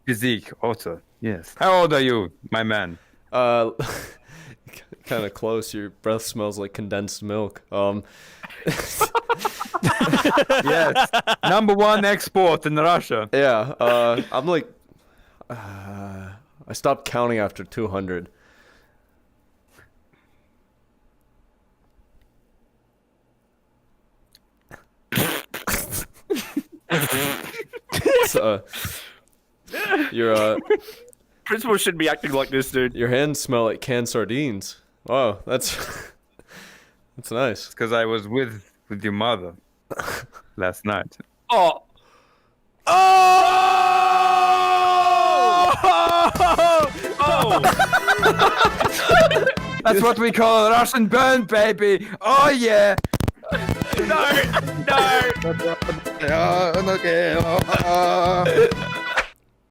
physique also. Yes. How old are you, my man? Uh, kind of close. Your breath smells like condensed milk. Yes. Number one export in Russia. Yeah. I'm like, I stopped counting after 200. So, your Principal shouldn't be acting like this, dude. your hands smell like canned sardines. Wow, that's that's nice. Because I was with your mother last night. Oh. Oh! Oh! That's what we call a Russian burn, baby. Oh yeah. No! No! Okay.